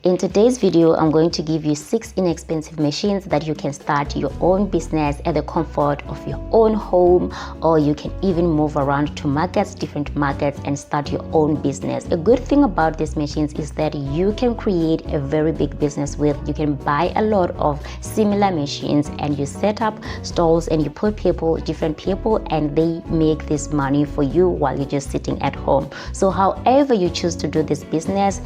In today's video, I'm going to give you 6 inexpensive machines that you can start your own business at the comfort of your own home, or you can even move around to markets, different markets, and start your own business. A good thing about these machines is that you can create a very big business with. You can buy a lot of similar machines and you set up stalls and you put different people, and they make this money for you while you're just sitting at home. So however you choose to do this business,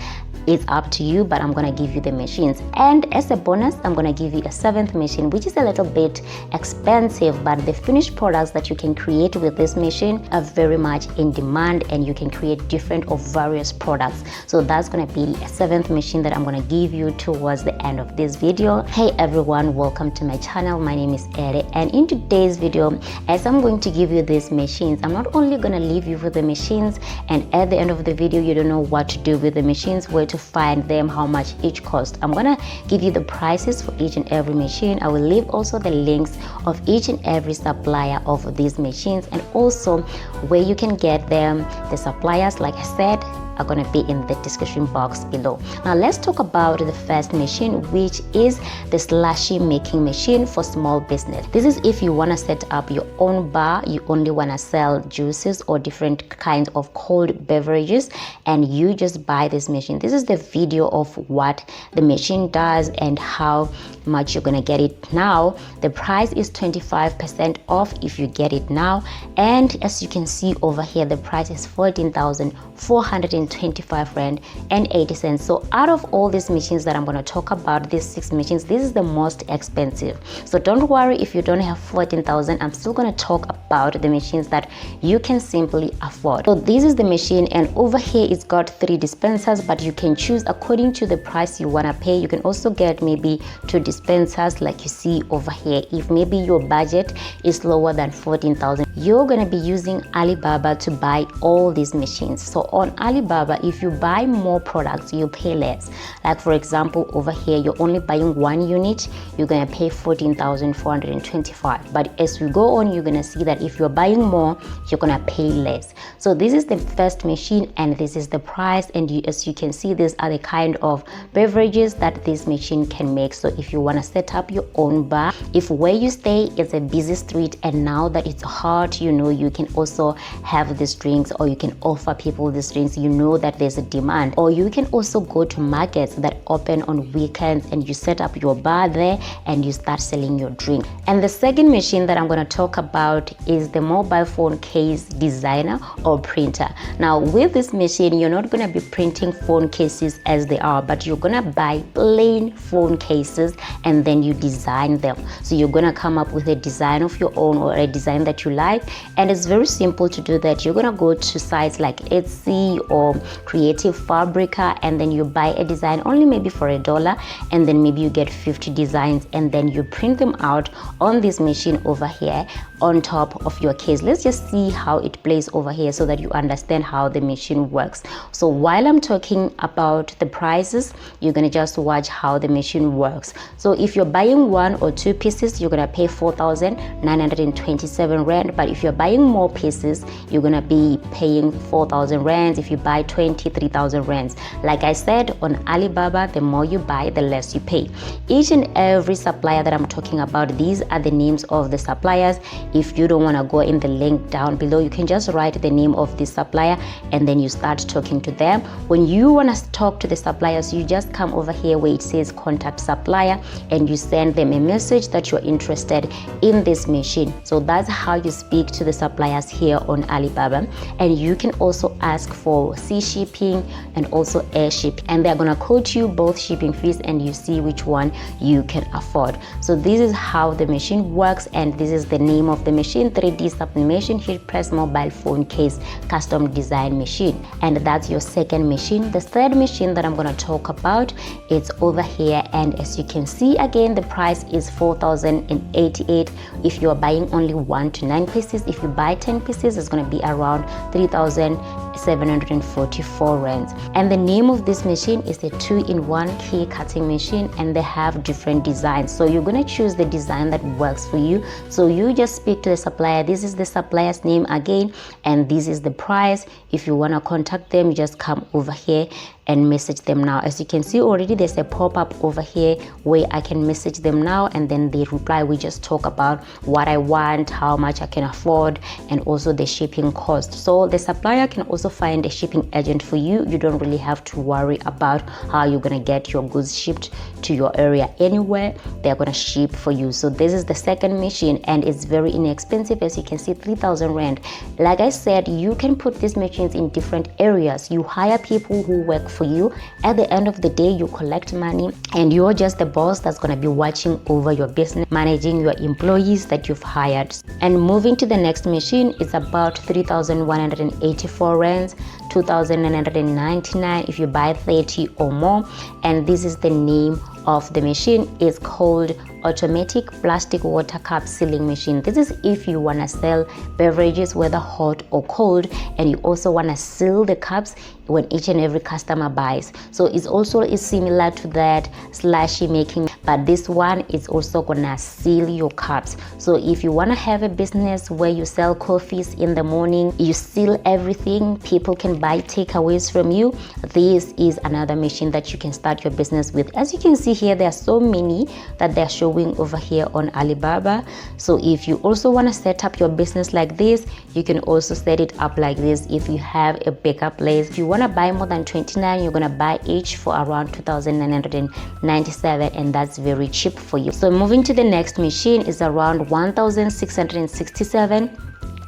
it's up to you, but I'm gonna give you the machines. And as a bonus, I'm gonna give you a 7th machine, which is a little bit expensive, but the finished products that you can create with this machine are very much in demand, and you can create different or various products. So that's gonna be a 7th machine that I'm gonna give you towards the end of this video. Hey everyone, welcome to my channel. My name is Ere, and in today's video, as I'm going to give you these machines, I'm not only gonna leave you with the machines, and at the end of the video you don't know what to do with the machines, where to find them, how much each cost. I'm gonna give you the prices for each and every machine. I will leave also the links of each and every supplier of these machines, and also where you can get them. The suppliers, like I said, are going to be in the description box below. Now let's talk about the first machine, which is the slushy making machine for small business. This is if you want to set up your own bar, you only want to sell juices or different kinds of cold beverages, and you just buy this machine. This is the video of what the machine does and how much you're going to get it now. The price is 25% off if you get it now, and as you can see over here, the price is 14,425 rand and 80 cents. So out of all these machines that I'm going to talk about, these 6 machines, this is the most expensive. So don't worry if you don't have 14,000. I'm still going to talk about the machines that you can simply afford. So this is the machine, and over here it's got 3 dispensers, but you can choose according to the price you want to pay. You can also get maybe 2 dispensers like you see over here. If maybe your budget is lower than 14,000, you're going to be using Alibaba to buy all these machines. So on Alibaba, if you buy more products, you pay less. Like for example, over here, you're only buying 1 unit, you're going to pay 14,425. But as you go on, you're going to see that if you're buying more, you're going to pay less. So this is the first machine, and this is the price. And as you can see, these are the kind of beverages that this machine can make. So if you want to set up your own bar, if where you stay is a busy street and now that it's hot, you know, you can also have these drinks, or you can offer people these drinks, you know that there's a demand. Or you can also go to markets that open on weekends and you set up your bar there and you start selling your drink. And the second machine that I'm going to talk about is the mobile phone case designer or printer. Now with this machine, you're not going to be printing phone cases as they are, but you're going to buy plain phone cases and then you design them. So you're going to come up with a design of your own, or a design that you like, and it's very simple to do that. You're going to go to sites like Etsy or Creative Fabrica, and then you buy a design only maybe for $1, and then maybe you get 50 designs, and then you print them out on this machine over here on top of your case. Let's just see how it plays over here so that you understand how the machine works. So while I'm talking about the prices, you're going to just watch how the machine works. So if you're buying 1 or 2 pieces, you're going to pay 4,927 rand, but if you're buying more pieces, you're going to be paying 4,000 rands. If you buy 23,000 rands. Like I said, on Alibaba, the more you buy, the less you pay. Each and every supplier that I'm talking about, these are the names of the suppliers. If you don't want to go in the link down below, you can just write the name of the supplier and then you start talking to them. When you want to talk to the suppliers, you just come over here where it says contact supplier, and you send them a message that you're interested in this machine. So that's how you speak to the suppliers here on Alibaba. And you can also ask for sea shipping and also air shipping, and they're gonna quote you both shipping fees, and you see which one you can afford. So this is how the machine works, and this is the name of the machine: 3D sublimation heat press mobile phone case custom design machine. And that's your second machine. The third machine that I'm going to talk about, it's over here, and as you can see, again, the price is 4,088 if you're buying only 1 to 9 pieces. If you buy 10 pieces, it's going to be around 3,744 rands. And the name of this machine is the 2-in-1 key cutting machine, and they have different designs. So you're going to choose the design that works for you. So you just speak to the supplier. This is the supplier's name again, and this is the price. If you want to contact them, you just come over here and message them now. As you can see already, there's a pop-up over here where I can message them now, and then they reply. We just talk about what I want, how much I can afford, and also the shipping cost. So the supplier can also find a shipping agent for you. You don't really have to worry about how you're gonna get your goods shipped to your area. Anywhere they're gonna ship for you. So this is the second machine, and it's very inexpensive. As you can see, 3,000 rand. Like I said, you can put these machines in different areas. You hire people who work for you. At the end of the day, you collect money, and you're just the boss that's gonna be watching over your business, managing your employees that you've hired. And moving to the next machine is about 3,184 rands, 2,999 if you buy 30 or more. And this is the name of the machine. Is called automatic plastic water cup sealing machine. This is if you want to sell beverages, whether hot or cold, and you also want to seal the cups when each and every customer buys. So it's also similar to that slushy making, but this one is also gonna seal your cups. So if you want to have a business where you sell coffees in the morning, you seal everything, people can buy takeaways from you, this is another machine that you can start your business with. As you can see here, there are so many that they're showing over here on Alibaba. So if you also want to set up your business like this, you can also set it up like this if you have a backup place. If you want to buy more than 29, you're gonna buy each for around 2,997, and that's very cheap for you. So moving to the next machine is around 1,667.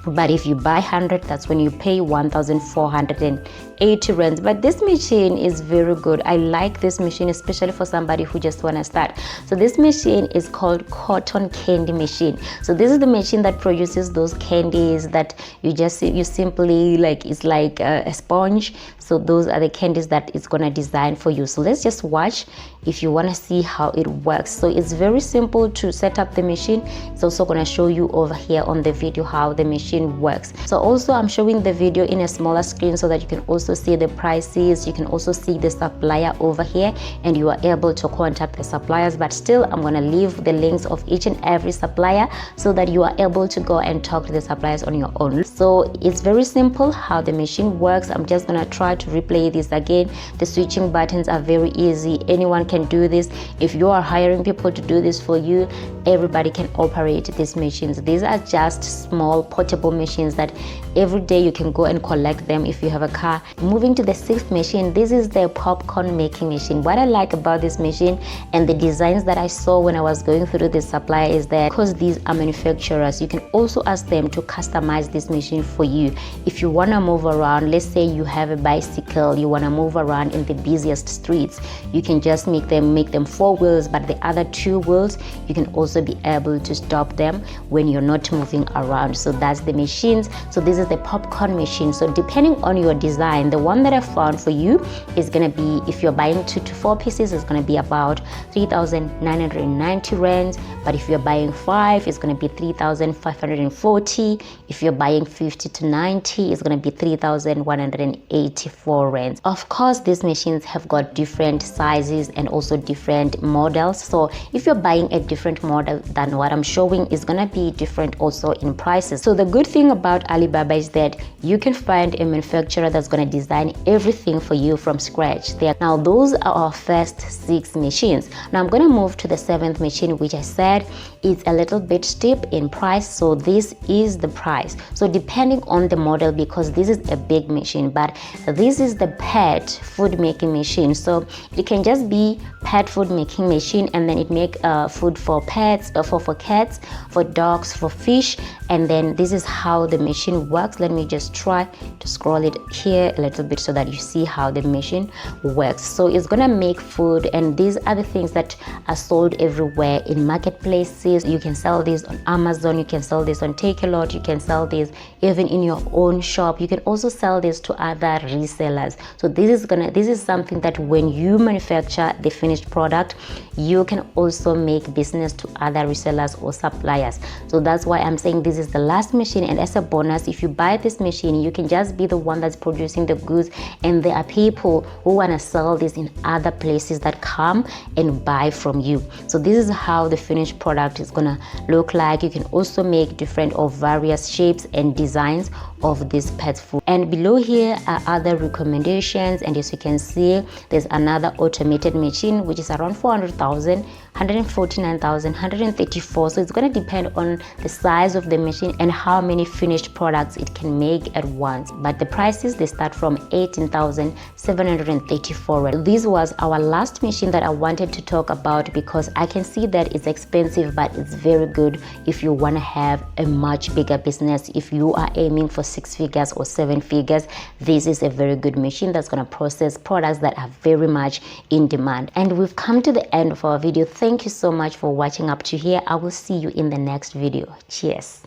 But if you buy 100, that's when you pay 1,480 rands. But this machine is very good. I like this machine, especially for somebody who just want to start. So this machine is called cotton candy machine. So this is the machine that produces those candies that you simply like, it's like a sponge. So those are the candies that it's gonna design for you. So let's just watch if you want to see how it works. So it's very simple to set up the machine. It's also gonna show you over here on the video how the machine works. So also I'm showing the video in a smaller screen so that you can also see the prices. You can also see the supplier over here, and you are able to contact the suppliers. But still, I'm gonna leave the links of each and every supplier so that you are able to go and talk to the suppliers on your own. So it's very simple how the machine works. I'm just gonna try to replay this again. The switching buttons are very easy. Anyone can do this. If you are hiring people to do this for you, everybody can operate these machines. These are just small portable machines that every day you can go and collect them if you have a car. Moving to the sixth machine, this is the popcorn making machine. What I like about this machine and the designs that I saw when I was going through the supplier is that because these are manufacturers, you can also ask them to customize this machine for you. If you want to move around, let's say you have a bicycle, you want to move around in the busiest streets, you can just make them 4 wheels, but the other 2 wheels you can also be able to stop them when you're not moving around. So that's the machines. So this is the popcorn machine. So depending on your design, the one that I found for you is gonna be, if you're buying 2 to 4 pieces, it's gonna be about 3,990 rands. But if you're buying 5, it's gonna be 3,540. If you're buying 50 to 90, it's gonna be 3,184 rands. Of course, these machines have got different sizes and also different models. So if you're buying a different model than what I'm showing, is gonna be different also in prices. So the good thing about Alibaba is that you can find a manufacturer that's going to design everything for you from scratch. Now those are our first 6 machines. Now I'm going to move to the 7th machine, which I said is a little bit steep in price. So this is the price. So depending on the model, because this is a big machine, but this is the pet food making machine. So it can just be pet food making machine, and then it make food for pets, for cats, for dogs, for fish. And then this is how the machine works. Let me just try to scroll it here a little bit so that you see how the machine works. So it's gonna make food, and these are the things that are sold everywhere in marketplaces. You can sell this on Amazon, you can sell this on Takealot, you can sell this even in your own shop. You can also sell this to other resellers. So this is something that when you manufacture the finished product, you can also make business to other resellers or suppliers. So that's why I'm saying this is the last machine. And as a bonus, if you you buy this machine, you can just be the one that's producing the goods, and there are people who want to sell this in other places that come and buy from you. So this is how the finished product is gonna look like. You can also make different or various shapes and designs of this pet food. And below here are other recommendations, and as you can see, there's another automated machine which is around 400,000, 149,000, 134. So it's going to depend on the size of the machine and how many finished products it can make at once. But the prices, they start from 18,734. This was our last machine that I wanted to talk about because I can see that it's expensive, but it's very good if you want to have a much bigger business. If you are aiming for 6 figures or 7 figures, this is a very good machine that's going to process products that are very much in demand. And we've come to the end of our video. Thank you so much for watching up to here. I will see you in the next video. Cheers.